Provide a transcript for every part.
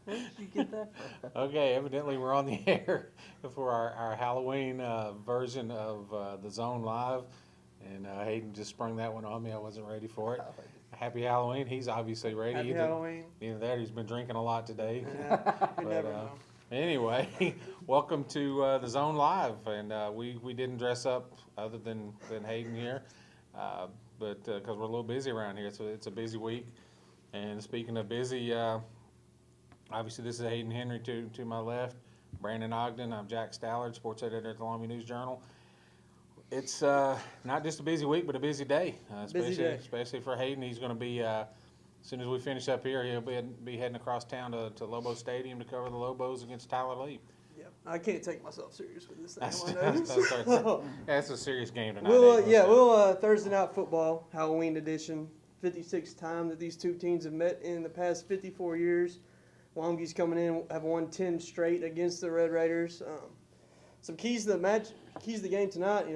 Where did you get that from? Okay, evidently we're on the air for our Halloween version of the Zone Live, and Hayden just sprung that one on me. I wasn't ready for it. Happy Halloween. He's obviously ready. Happy Halloween. Either that or he's been drinking a lot today. Yeah, you But, never know. Anyway, welcome to the Zone Live, and we didn't dress up other than Hayden here, but because we're a little busy around here, so it's a busy week. And speaking of busy, obviously this is Hayden Henry to my left, Brandon Ogden. I'm Jack Stallard, sports editor at the Longview News Journal. It's not just a busy week, but a busy day, especially for Hayden. He's going to be. As soon as we finish up here, he'll be heading across town to Lobo Stadium to cover the Lobos against Tyler Lee. Yep. I can't take myself serious with this thing. That's a serious game tonight. We'll Thursday night football, Halloween edition. 56th time that these two teams have met in the past 54 years. Longview's coming in, have won 10 straight against the Red Raiders. Some keys to the match, keys to the game tonight.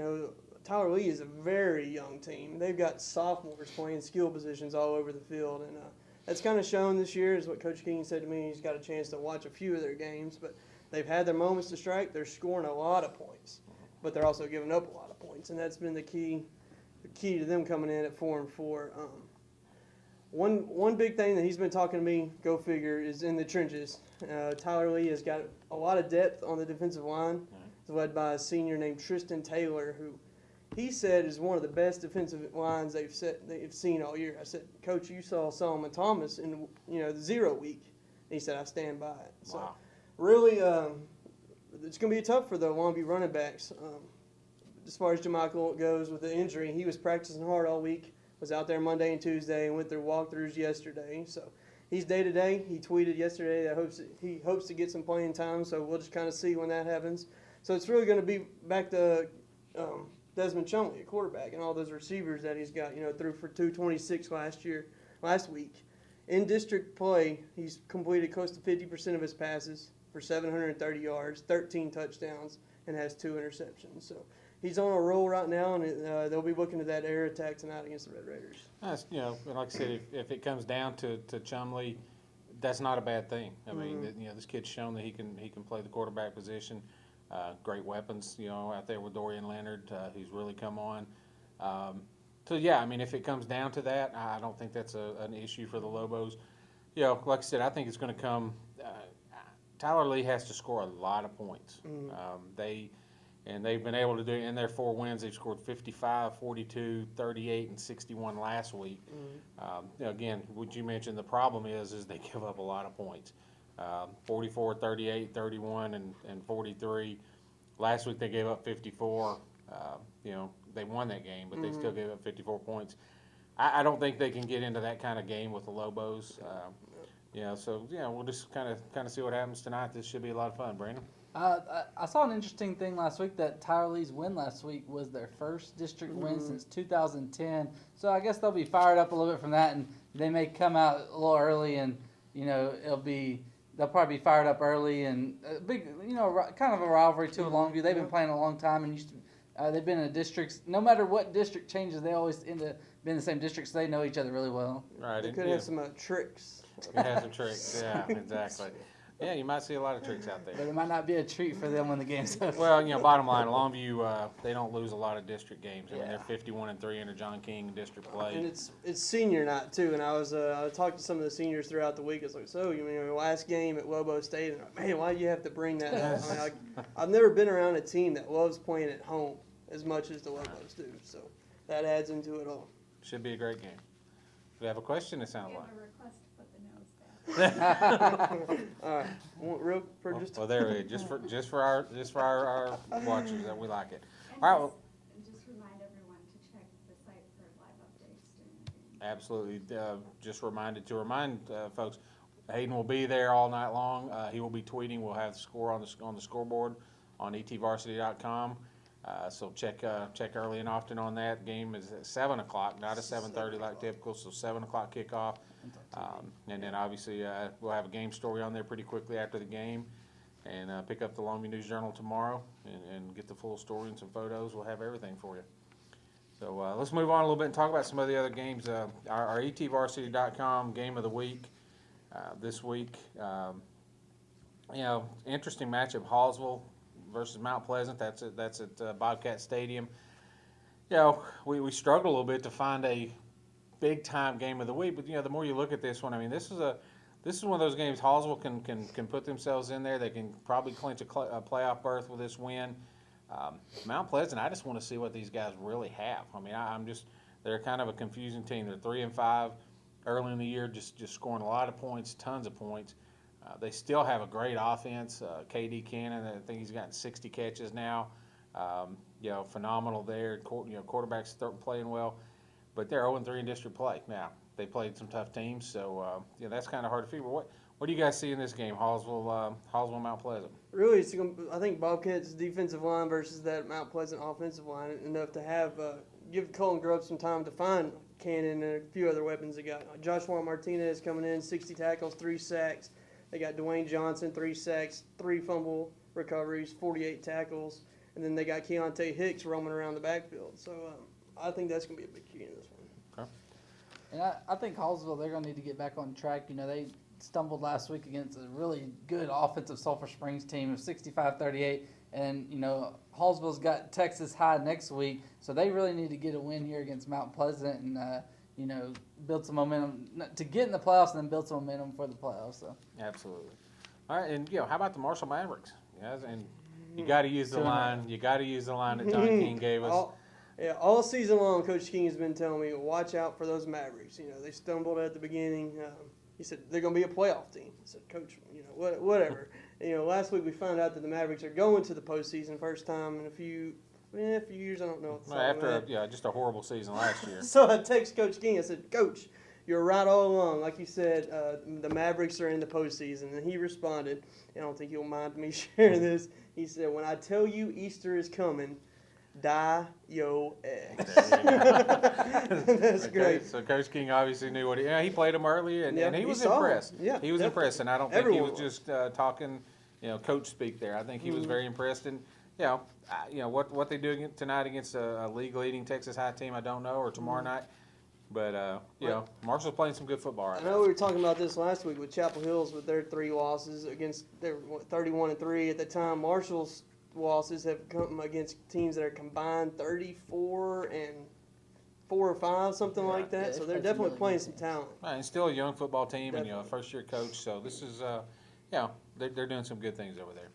Tyler Lee is a very young team. They've got sophomores playing skill positions all over the field, and that's kind of shown this year, is what Coach King said to me. He's got a chance to watch a few of their games, but they've had their moments to strike. They're scoring a lot of points, but they're also giving up a lot of points, and that's been the key to them coming in at 4-4. One big thing that he's been talking to me, go figure, is in the trenches. Tyler Lee has got a lot of depth on the defensive line. It's led by a senior named Tristan Taylor, who he said is one of the best defensive lines they've seen all year. I said, Coach, you saw Solomon Thomas in the 0 week. And he said, I stand by it. So wow. Really, it's going to be tough for the Longview running backs. As far as Jamichael goes with the injury, he was practicing hard all week, was out there Monday and Tuesday, and went through walkthroughs yesterday. So he's day-to-day. He tweeted yesterday that he hopes to get some playing time, so we'll just kind of see when that happens. So it's really going to be back to Desmond Chumley, a quarterback, and all those receivers that he's got, threw for 226 last week. In district play, he's completed close to 50% of his passes for 730 yards, 13 touchdowns, and has 2 interceptions. So he's on a roll right now, and they'll be looking at that air attack tonight against the Red Raiders. Like I said, if it comes down to Chumley, that's not a bad thing. I mean, this kid's shown that he can play the quarterback position. Great weapons, out there with Dorian Leonard, who's really come on. If it comes down to that, I don't think that's an issue for the Lobos. Like I said, I think it's going to come. Tyler Lee has to score a lot of points. They've been able to do it in their 4 wins. They've scored 55, 42, 38, and 61 last week. Again, what you mentioned, the problem is they give up a lot of points. 44, 38, 31, and 43. Last week they gave up 54. They won that game, but they still gave up 54 points. I don't think they can get into that kind of game with the Lobos. We'll just kind of see what happens tonight. This should be a lot of fun, Brandon. I saw an interesting thing last week that Tyler Lee's win last week was their first district win since 2010. So I guess they'll be fired up a little bit from that, and they may come out a little early, and they'll probably be fired up early, and a big, kind of a rivalry to Longview. They've been playing a long time, and they've been in districts. No matter what district changes, they always end up being in the same district, so they know each other really well. Right. They could have some tricks. Could have some tricks. Yeah, exactly. Yeah, you might see a lot of tricks out there. But it might not be a treat for them when the game's over. Well, bottom line, Longview, they don't lose a lot of district games. I mean, they're 51-3 under John King district play. And it's senior night too. And I talked to some of the seniors throughout the week. I was like, so your last game at Lobo State, and man, why do you have to bring that up? I've never been around a team that loves playing at home as much as the Lobos do. So that adds into it all. Should be a great game. We have a question. It sounds like. All right. There we go. Just for our watchers that we like it. All right. Well, just remind everyone to check the site for live updates during the game. Absolutely. Just remind folks, Hayden will be there all night long. He will be tweeting. We'll have the score on the scoreboard on ETVarsity.com. So check early and often on that. Game is at 7 o'clock, not at 7:30 like typical. So 7 o'clock kickoff, and then obviously we'll have a game story on there pretty quickly after the game, and pick up the Longview News Journal tomorrow and get the full story and some photos. We'll have everything for you. So let's move on a little bit and talk about some of the other games. Our ETVarsity.com game of the week this week. Interesting matchup: Hallsville versus Mount Pleasant. That's at Bobcat Stadium. We struggle a little bit to find a big time game of the week, but the more you look at this one, I mean, this is one of those games. Hallsville can put themselves in there. They can probably clinch a playoff berth with this win. Mount Pleasant, I just want to see what these guys really have. I mean, they're kind of a confusing team. They're 3-5 early in the year, just scoring a lot of points, tons of points. They still have a great offense. KD Cannon, I think he's gotten 60 catches now. Phenomenal there. Quarterback's playing well, but they're 0-3 in district play. Now, they played some tough teams, so that's kind of hard to figure. What do you guys see in this game, Hallsville, Mount Pleasant? Really, I think Bobcats' defensive line versus that Mount Pleasant offensive line enough to have give Colin Grubb some time to find Cannon and a few other weapons they got. Joshua Martinez coming in, 60 tackles, 3 sacks. They got Dwayne Johnson, 3 sacks, 3 fumble recoveries, 48 tackles. And then they got Keontae Hicks roaming around the backfield. So I think that's going to be a big key in this one. Okay. And I think Hallsville, they're going to need to get back on track. They stumbled last week against a really good offensive Sulphur Springs team of 65-38. And, Hallsville's got Texas High next week. So they really need to get a win here against Mount Pleasant and, build some momentum to get in the playoffs and then build some momentum for the playoffs. So. Absolutely. All right, and, how about the Marshall Mavericks? And you got to use the line. You got to use the line that John King gave us. All season long, Coach King has been telling me, watch out for those Mavericks. They stumbled at the beginning. He said they're going to be a playoff team. I said, Coach, whatever. Last week we found out that the Mavericks are going to the postseason first time in a few years. I don't know. After just a horrible season last year. So I text Coach King. I said, Coach, you're right all along. Like you said, the Mavericks are in the postseason. And he responded, I don't think he'll mind me sharing this. He said, when I tell you Easter is coming, dye your eggs. That's great. So Coach King obviously knew what he played him early, and he was saw impressed. Yeah, he was definitely. impressed, and I don't think he was just talking, coach speak there. I think he was very impressed, and what they do tonight against a league-leading Texas High team, I don't know, or tomorrow night. But, Marshall's playing some good football right now. I know we were talking about this last week with Chapel Hills with their 3 losses against their 31-3 at the time. Marshall's losses have come against teams that are combined 34 and 4 or 5, something like that. So they're definitely playing some talent. Right, and still a young football team, Definitely. and a first-year coach. So this is, they're doing some good things over there.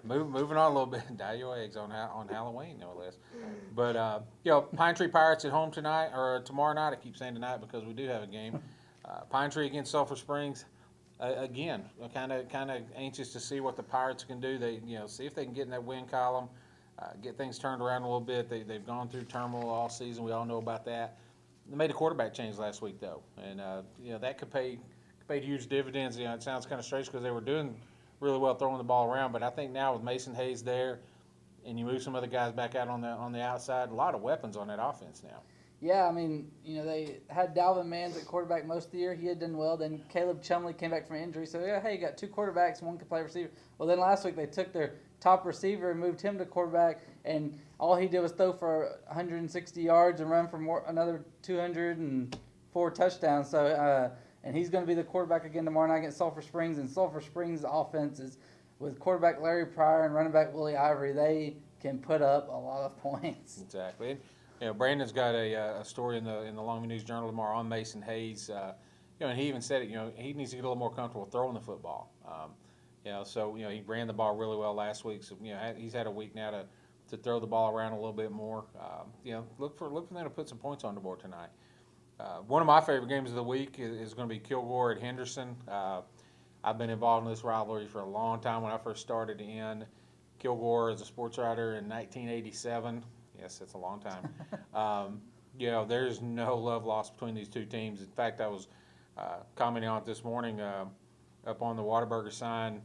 Moving on a little bit, dye your eggs on Halloween, no less. But Pine Tree Pirates at home tonight or tomorrow night. I keep saying tonight because we do have a game. Pine Tree against Sulphur Springs. Again, kind of anxious to see what the Pirates can do. They see if they can get in that win column, get things turned around a little bit. They've gone through turmoil all season. We all know about that. They made a quarterback change last week though, and that could pay huge dividends. It sounds kind of strange because they were doing really well throwing the ball around, but I think now with Mason Hayes there, and you move some other guys back out on the outside, a lot of weapons on that offense now. Yeah, I mean, they had Dalvin Manns at quarterback most of the year. He had done well. Then Caleb Chumley came back from injury. So, you got 2 quarterbacks, 1 could play receiver. Well, then last week they took their top receiver and moved him to quarterback, and all he did was throw for 160 yards and run for another 204 touchdowns. So, and he's going to be the quarterback again tomorrow night against Sulphur Springs. And Sulphur Springs' offense is, with quarterback Larry Pryor and running back Willie Ivory, they can put up a lot of points. Exactly. Brandon's got a story in the Longview News Journal tomorrow on Mason Hayes. And he even said it. He needs to get a little more comfortable throwing the football. So he ran the ball really well last week. So he's had a week now to throw the ball around a little bit more. Look for them to put some points on the board tonight. One of my favorite games of the week is going to be Kilgore at Henderson. I've been involved in this rivalry for a long time. When I first started in Kilgore as a sports writer in 1987. Yes, it's a long time. There's no love lost between these two teams. In fact, I was commenting on it this morning up on the Whataburger sign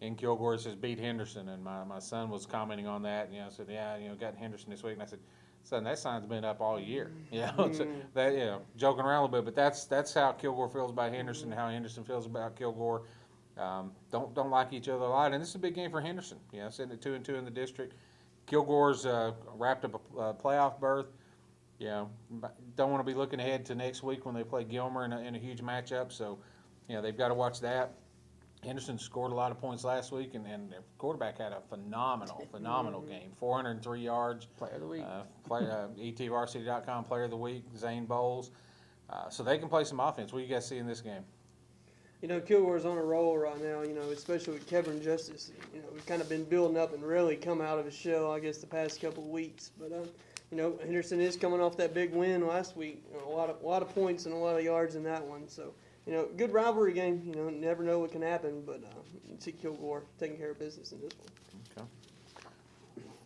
in Kilgore. It says beat Henderson, and my son was commenting on that. And I said, got Henderson this week. And I said, son, that sign's been up all year. So that, joking around a little bit, but that's how Kilgore feels about Henderson, and how Henderson feels about Kilgore. Don't like each other a lot, and this is a big game for Henderson. Sitting at 2-2 in the district. Kilgore's wrapped up a playoff berth. You know, don't want to be looking ahead to next week when they play Gilmer in a huge matchup. So, you know, they've got to watch that. Henderson scored a lot of points last week, and their quarterback had a phenomenal game. 403 yards. Player of the week. ETVarsity.com Player of the Week, Zane Bowles. So they can play some offense. What do you guys see in this game? You know, Kilgore's on a roll right now, you know, especially with Kevin Justice. You know, we've kind of been building up and really come out of his shell, I guess, the past couple of weeks. But, you know, Henderson is coming off that big win last week. You know, a lot of points and a lot of yards in that one. So, you know, good rivalry game. You know, never know what can happen. But you see Kilgore taking care of business in this one. Okay.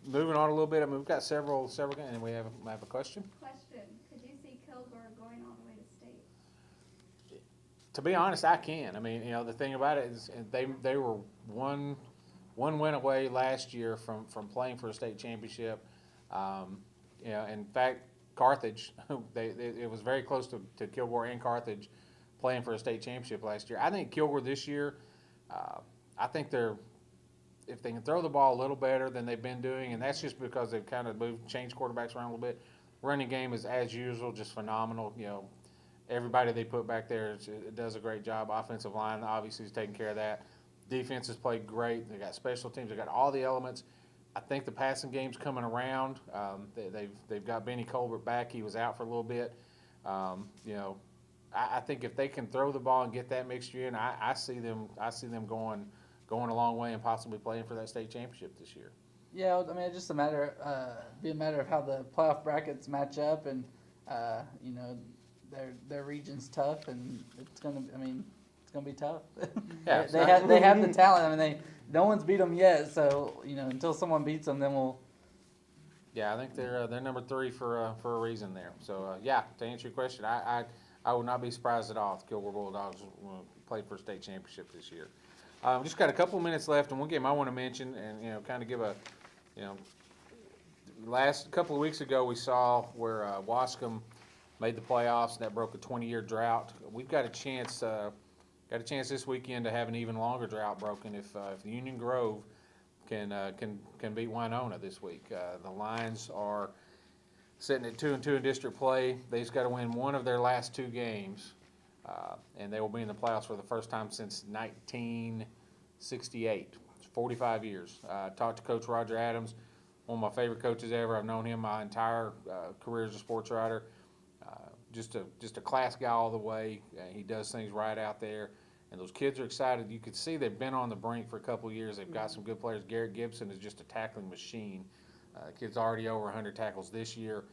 Moving on a little bit, I mean, we've got several games, and we have a question. Question, could you see Kilgore going all the way to state? To be honest, I can. I mean, you know, the thing about it is they were one win away last year from playing for a state championship. You know, in fact, Carthage, it was very close to Kilgore and Carthage playing for a state championship last year. I think Kilgore this year, I think if they can throw the ball a little better than they've been doing, and that's just because they've kind of changed quarterbacks around a little bit. Running game is, as usual, just phenomenal. You know, everybody they put back there does a great job. Offensive line obviously is taking care of that. Defense has played great. They got special teams. They got all the elements. I think the passing game's coming around. They've got Benny Colbert back. He was out for a little bit. You know, I think if they can throw the ball and get that mixture in, I see them going a long way and possibly playing for that state championship this year. Yeah, I mean, it's just a matter of how the playoff brackets match up, and you know, their region's tough, and it's gonna be tough. Yeah, they have the talent. I mean, no one's beat them yet, so you know, until someone beats them, then we'll. Yeah, I think they're number 3 for a reason there. So yeah, to answer your question, I would not be surprised at all if Kilgore Bulldogs play for a state championship this year. Just got a couple minutes left, and one game I want to mention, and you know, kind of give a, you know, last couple of weeks ago we saw where Wascom made the playoffs, and that broke a 20-year drought. We've got a chance this weekend to have an even longer drought broken if Union Grove can beat Winona this week. The Lions are sitting at 2-2 in district play. They've just got to win one of their last 2 games, and they will be in the playoffs for the first time since 1968. It's 45 years. Talked to Coach Roger Adams, one of my favorite coaches ever. I've known him my entire career as a sports writer. Just a class guy all the way. He does things right out there. And those kids are excited. You could see they've been on the brink for a couple of years. They've got some good players. Garrett Gibson is just a tackling machine. Kid's already over 100 tackles this year.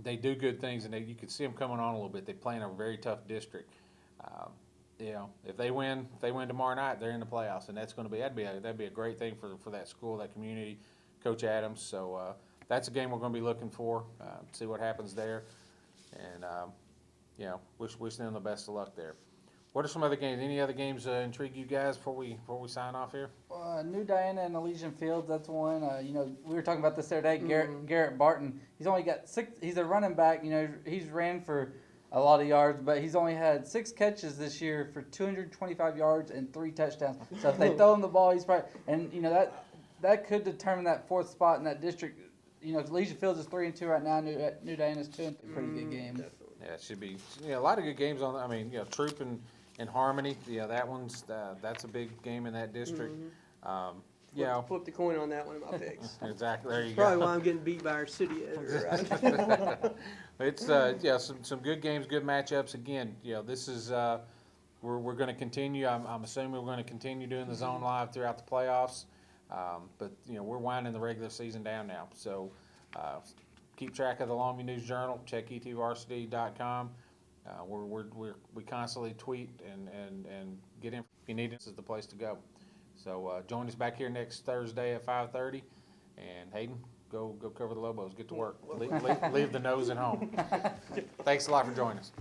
They do good things, and you could see them coming on a little bit. They play in a very tough district. You know, if they win tomorrow night, they're in the playoffs, and that'd be a great thing for that school, that community. Coach Adams. So that's a game we're going to be looking for. See what happens there, and you know, wish them the best of luck there. What are some other games? Any other games intrigue you guys before we sign off here? New Diana and Elysian Fields, that's one. You know, we were talking about this the other day. Garrett Barton, he's only got 6. He's a running back. You know, he's ran for a lot of yards, but he's only had 6 catches this year for 225 yards and 3 touchdowns. So if they throw him the ball, he's probably, and you know, that could determine that 4th spot in that district. You know, Elysian Fields is 3-2 right now. New Diana's 2-2. Pretty good game. Definitely. Yeah, it should be. A lot of good games on. I mean, you know, Troop and Harmony. Yeah, that's a big game in that district. You know, Flip the coin on that one of my picks. exactly. There you Probably go. why I'm getting beat by our city editor. Right? It's yeah, some good games, good matchups. Again, you know, this is we're going to continue. I'm assuming we're going to continue doing the zone live throughout the playoffs. But you know, we're winding the regular season down now. So keep track of the Longview News Journal. Check ETVarsity.com. We constantly tweet and get in. If you need it, this is the place to go. So join us back here next Thursday at 5:30. And Hayden, go cover the Lobos. Get to work. Leave the nose at home. Thanks a lot for joining us.